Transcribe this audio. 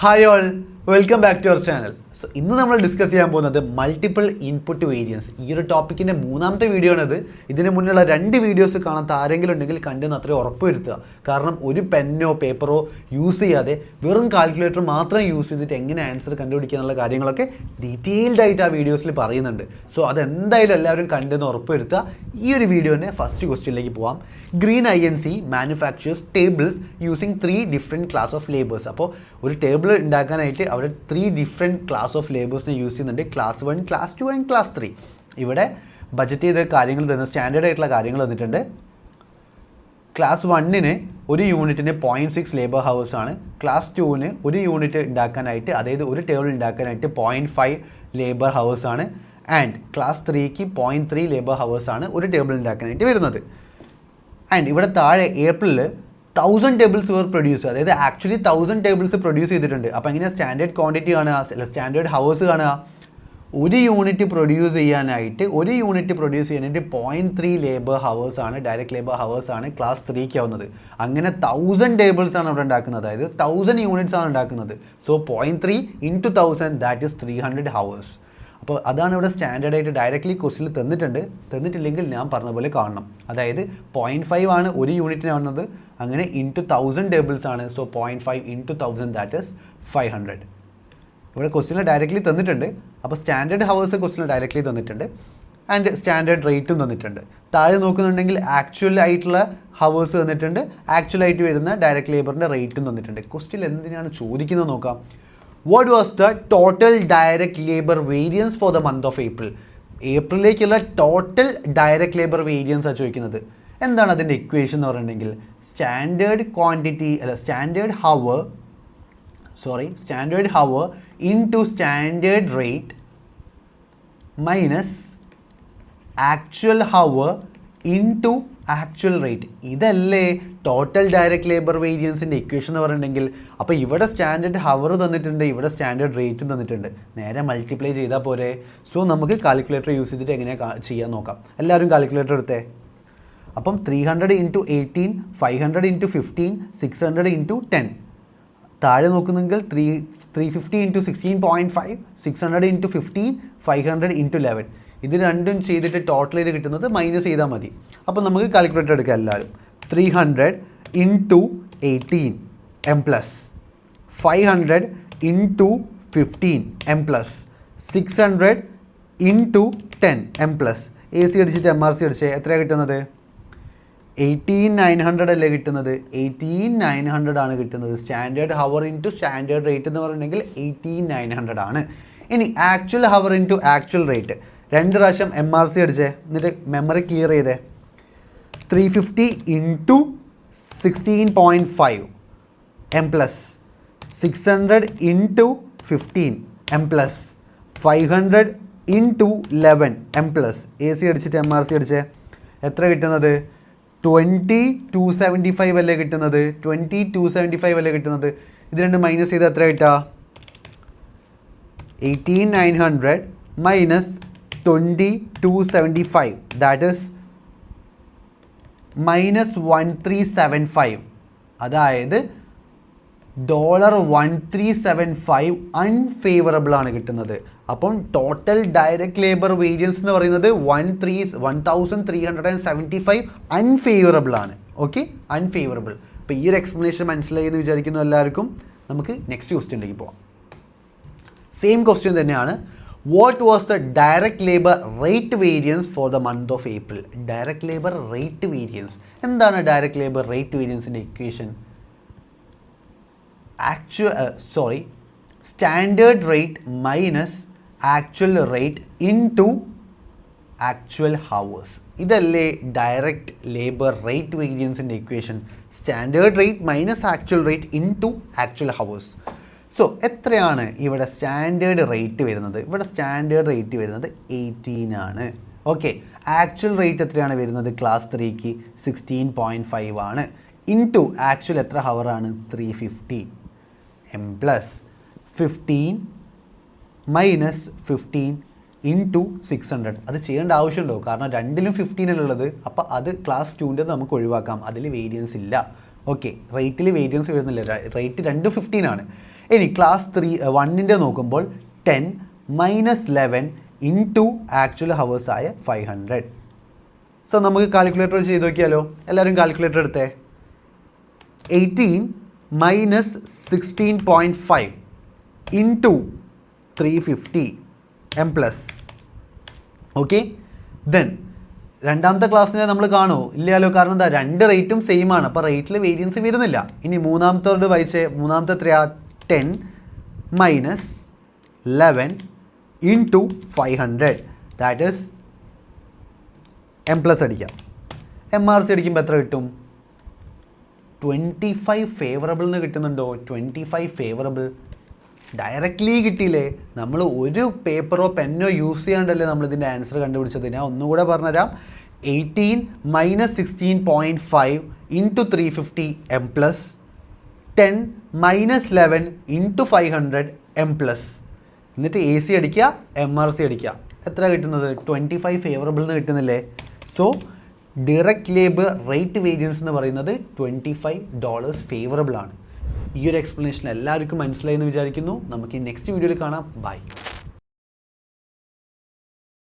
Hi all, welcome back to our channel. So ഇന്ന് നമ്മൾ discuss ചെയ്യാൻ പോകുന്നത് മൾട്ടിപ്പിൾ ഇൻപുട്ട് വേരിയൻസ്. ഈ ഒരു ടോപ്പിക്കിൻ്റെ മൂന്നാമത്തെ വീഡിയോ ആണിത്. ഇതിന് മുന്നുള്ള 2 വീഡിയോസ് കാണാത്ത ആരെങ്കിലും ഉണ്ടെങ്കിൽ കണ്ടെന്ന് അത്രയും ഉറപ്പ് വരുത്തുക. കാരണം ഒരു പെന്നോ പേപ്പറോ യൂസ് ചെയ്യാതെ വെറും കാൽക്കുലേറ്റർ മാത്രം യൂസ് ചെയ്തിട്ട് എങ്ങനെ ആൻസർ കണ്ടുപിടിക്കുക എന്നുള്ള കാര്യങ്ങളൊക്കെ ഡീറ്റെയിൽഡ് ആയിട്ട് ആ വീഡിയോസിൽ പറയുന്നുണ്ട്. സോ അതെന്തായാലും എല്ലാവരും കണ്ടെന്ന് ഉറപ്പ് വരുത്തുക. ഈ ഒരു വീഡിയോനെ ഫസ്റ്റ് ക്വസ്റ്റ്യനിലേക്ക് പോവാം. Green INC manufacturers tables using 3 different class of labours. അപ്പോൾ ഒരു ടേബിൾ ഉണ്ടാക്കാനായിട്ട് അവർ 3 ഡിഫറെൻറ്റ് ക്ലാസ് ഓഫ് ലേബേഴ്സിനെ യൂസ് ചെയ്യുന്നുണ്ട്. Class 1, class 2 and class 3. ഇവിടെ ബജറ്റ് ചെയ്ത കാര്യങ്ങൾ തന്ന സ്റ്റാൻഡേർഡ് ആയിട്ടുള്ള കാര്യങ്ങൾ തന്നിട്ടുണ്ട്. ക്ലാസ് 1-ന് ഒരു യൂണിറ്റിന് 0.6 ലേബർ ഹവേഴ്സ് ആണ്. ക്ലാസ് 2-ന് ഒരു യൂണിറ്റ് ഉണ്ടാക്കാനായിട്ട്, അതായത് ഒരു ടേബിൾ ഉണ്ടാക്കാനായിട്ട് 0.5 ലേബർ ഹവേഴ്സ് ആണ്. ആൻഡ് ക്ലാസ് 3-ക്ക് 0.3 ലേബർ ഹവേഴ്സ് ആണ് ഒരു ടേബിൾ ഉണ്ടാക്കാനായിട്ട് വരുന്നത്. ആൻഡ് ഇവിടെ താഴെ ഏപ്രിലിൽ 1000 ടേബിൾസ് വേർ പ്രൊഡ്യൂസ്, അതായത് ആക്ച്വലി 1000 ടേബിൾസ് പ്രൊഡ്യൂസ് ചെയ്തിട്ടുണ്ട്. അപ്പോൾ എങ്ങനെയാണ് സ്റ്റാൻഡേർഡ് ക്വാണ്ടിറ്റി കാണുക, അല്ല സ്റ്റാൻഡേർഡ് ഹവേഴ്സ് കാണുക? ഒരു യൂണിറ്റ് പ്രൊഡ്യൂസ് ചെയ്യാനായിട്ട് 0.3 ലേബർ ഹവേഴ്സ് ആണ്, ഡയറക്റ്റ് ലേബർ ഹവേഴ്സ് ആണ് ക്ലാസ് 3-ക്ക് ആവുന്നത്. അങ്ങനെ 1000 ടേബിൾസ് ആണ് അവിടെ ഉണ്ടാക്കുന്നത്, അതായത് 1000 യൂണിറ്റ്സ് ആണ് ഉണ്ടാക്കുന്നത്. So 0.3 × 1000 that is 300 hours. അപ്പോൾ അതാണ് ഇവിടെ സ്റ്റാൻഡേർഡായിട്ട് ഡയറക്റ്റ്ലി ക്വസ്റ്റിൽ തന്നിട്ടില്ലെങ്കിൽ ഞാൻ പറഞ്ഞ പോലെ കാണണം. അതായത് 0.5 ആണ് ഒരു യൂണിറ്റിന് വന്നത്, അങ്ങനെ ഇൻറ്റു 1000 ടേബിൾസ് ആണ്. So 0.5 × 1000 that is 500. ഇവിടെ ക്വസ്റ്റിനിൽ ഡയറക്റ്റ്ലി തന്നിട്ടുണ്ട്. അപ്പോൾ സ്റ്റാൻഡേർഡ് ഹവേഴ്സ് ക്വസ്റ്റിനിൽ ഡയറക്റ്റ്ലി തന്നിട്ടുണ്ട്. ആൻഡ് സ്റ്റാൻഡേർഡ് റേറ്റും തന്നിട്ടുണ്ട്. താഴെ നോക്കുന്നുണ്ടെങ്കിൽ ആക്ച്വൽ ആയിട്ടുള്ള ഹവേഴ്സ് തന്നിട്ടുണ്ട്, ആക്ച്വൽ ആയിട്ട് വരുന്ന ഡയറക്റ്റ് ലേബറിൻ്റെ റേറ്റും തന്നിട്ടുണ്ട്. ക്വസ്റ്റിൽ എന്തിനാണ് ചോദിക്കുന്നത് നോക്കാം. What was the total direct labor variance for the month of April? ഏപ്രിലേക്കുള്ള ടോട്ടൽ ഡയറക്റ്റ് ലേബർ വേരിയൻസ് ആണ് ചോദിക്കുന്നത്. എന്താണ് അതിൻ്റെ ഇക്വേഷൻ എന്ന് പറഞ്ഞിട്ടുണ്ടെങ്കിൽ standard hour into standard rate minus actual hour into actual rate. ഇതല്ലേ ടോട്ടൽ ഡയറക്റ്റ് ലേബർ വേരിയൻസിൻ്റെ equation എന്ന് പറഞ്ഞിട്ടുണ്ടെങ്കിൽ. അപ്പോൾ ഇവിടെ സ്റ്റാൻഡേർഡ് ഹവർ തന്നിട്ടുണ്ട്, ഇവിടെ സ്റ്റാൻഡേർഡ് റേറ്റും തന്നിട്ടുണ്ട്. നേരെ മൾട്ടിപ്ലൈ ചെയ്താൽ പോരെ. സോ നമുക്ക് കാൽക്കുലേറ്റർ യൂസ് ചെയ്തിട്ട് എങ്ങനെയാണ് ചെയ്യാൻ നോക്കാം. എല്ലാവരും കാൽക്കുലേറ്റർ എടുത്തേ. അപ്പം 300 × 18, 500 × 15, 600 × 10. താഴെ നോക്കുന്നെങ്കിൽ 350 × 16.5, 600 × 15, 500 × 11. ഇത് രണ്ടും ചെയ്തിട്ട് ടോട്ടൽ ചെയ്ത് കിട്ടുന്നത് മൈനസ് ചെയ്താൽ മതി. അപ്പോൾ നമുക്ക് കാൽക്കുലേറ്റർ എടുക്കാം എല്ലാവരും. 300 × 18 m+, 500 × 15 m+, 600 × 10 m+. AC അടിച്ചിട്ട് MRC അടിച്ചേ എത്രയാണ് കിട്ടുന്നത്? 18900 അല്ലേ കിട്ടുന്നത്? 18900 ആണ് കിട്ടുന്നത്. Standard hour into standard rate എന്ന് പറഞ്ഞിട്ടുണ്ടെങ്കിൽ 18900 ആണ്. ഇനി actual hour into actual rate 2 പ്രാവശ്യം MRC അടിച്ചേ, എന്നിട്ട് മെമ്മറി ക്ലിയർ ചെയ്തേ. 350 × 16.5 m+, 600 × 15 m+, 500 × 11 m+. AC അടിച്ചിട്ട് MRC അടിച്ചേ എത്ര കിട്ടുന്നത്? 2275 അല്ലേ കിട്ടുന്നത്? 2275 അല്ലേ കിട്ടുന്നത്? ഇത് രണ്ട് മൈനസ് ചെയ്ത് എത്ര കിട്ടുക? 18900 മൈനസ് 2275 ദാറ്റ് ഈസ് -1375. അതായത് $1375 അൺഫേവറബിൾ ആണ് കിട്ടുന്നത്. അപ്പം ടോട്ടൽ ഡയറക്റ്റ് ലേബർ വേരിയൻസ് എന്ന് പറയുന്നത് 1375 അൺഫേവറബിൾ ആണ്. Okay, unfavourable. അപ്പോൾ ഈ ഒരു എക്സ്പ്ലനേഷൻ മനസ്സിലായി എന്ന് വിചാരിക്കുന്നു എല്ലാവർക്കും. നമുക്ക് നെക്സ്റ്റ് ക്വസ്റ്റ്യനിലേക്ക് പോവാം. സെയിം ക്വസ്റ്റ്യൻ തന്നെയാണ്. What was the direct labor rate variance for the month of April? Direct labor rate variance. എന്താണ് direct labor rate varianceൻ്റെ equation? Standard rate minus actual rate into actual hours. ഇതല്ലേ direct labour rate വേരിയൻസിൻ്റെ equation. Standard rate minus actual rate into actual hours. So എത്രയാണ് ഇവിടെ standard rate വരുന്നത്? ഇവിടെ standard rate വരുന്നത് 18 ആണ്. ഓക്കെ, ആക്ച്വൽ റേറ്റ് എത്രയാണ് വരുന്നത്? ക്ലാസ് 3-ക്ക് 16.5 ആണ്. ഇൻറ്റു ആക്ച്വൽ എത്ര ഹവറാണ്? 350 m+, 15 മൈനസ് 15 ഇൻറ്റു 600. അത് ചെയ്യേണ്ട ആവശ്യമുണ്ടോ? കാരണം രണ്ടിലും 15 അല്ലേ ഉള്ളത്. അപ്പോൾ അത് ക്ലാസ് 2-ൻ്റെ നമുക്ക് ഒഴിവാക്കാം, അതിൽ വേരിയൻസ് ഇല്ല. ഓക്കെ, റേറ്റിൽ വേരിയൻസ് വരുന്നില്ല, റേറ്റ് 2 15 ആണ്. ഇനി ക്ലാസ് 1ൻ്റെ നോക്കുമ്പോൾ 10 മൈനസ് 11 ഇൻറ്റു ആക്ച്വൽ ഹവേഴ്സ് ആയ 500. സോ നമുക്ക് കാൽക്കുലേറ്റർ ചെയ്ത് നോക്കിയാലോ? എല്ലാവരും കാൽക്കുലേറ്റർ എടുത്തേ. 18 minus 16.5 into 350 M plus. Okay, then രണ്ടാമത്തെ ക്ലാസ്സിനെ നമ്മൾ കാണുമോ? ഇല്ലല്ലോ, കാരണം എന്താ, രണ്ട് റേറ്റും സെയിം ആണ്, അപ്പോൾ റേറ്റിൽ വേരിയൻസ് വരുന്നില്ല. ഇനി മൂന്നാമത്തോട് വായിച്ചേ. മൂന്നാമത്തെ എത്രയാ? 10 minus 11 into 500, that is M plus അടിക്കാം. MRC അടിക്കുമ്പോൾ എത്ര കിട്ടും? 25 ഫേവറബിൾ എന്ന് കിട്ടുന്നുണ്ടോ? 25 ഫേവറബിൾ ഡയറക്റ്റ്ലി കിട്ടിയില്ലേ? നമ്മൾ ഒരു പേപ്പറോ പെന്നോ യൂസ് ചെയ്യാണ്ടല്ലേ നമ്മൾ ഇതിൻ്റെ ആൻസർ കണ്ടുപിടിച്ചത്. ഞാൻ ഒന്നുകൂടെ പറഞ്ഞുതരാം. 18 minus 16.5 into 350 M plus, 10 minus 11 into 500 M plus. എന്നിട്ട് AC അടിക്കുക, MRC അടിക്കുക. എത്ര കിട്ടുന്നത്? 25 ഫേവറബിൾ എന്ന് കിട്ടുന്നില്ലേ? So direct labour rate variance എന്ന് പറയുന്നത് $25 ഫേവറബിൾ ആണ്. ഈ ഒരു എക്സ്പ്ലനേഷൻ എല്ലാവർക്കും മനസ്സിലായി എന്ന് വിചാരിക്കുന്നു. നമുക്ക് ഈ നെക്സ്റ്റ് വീഡിയോയിൽ കാണാം. ബൈ.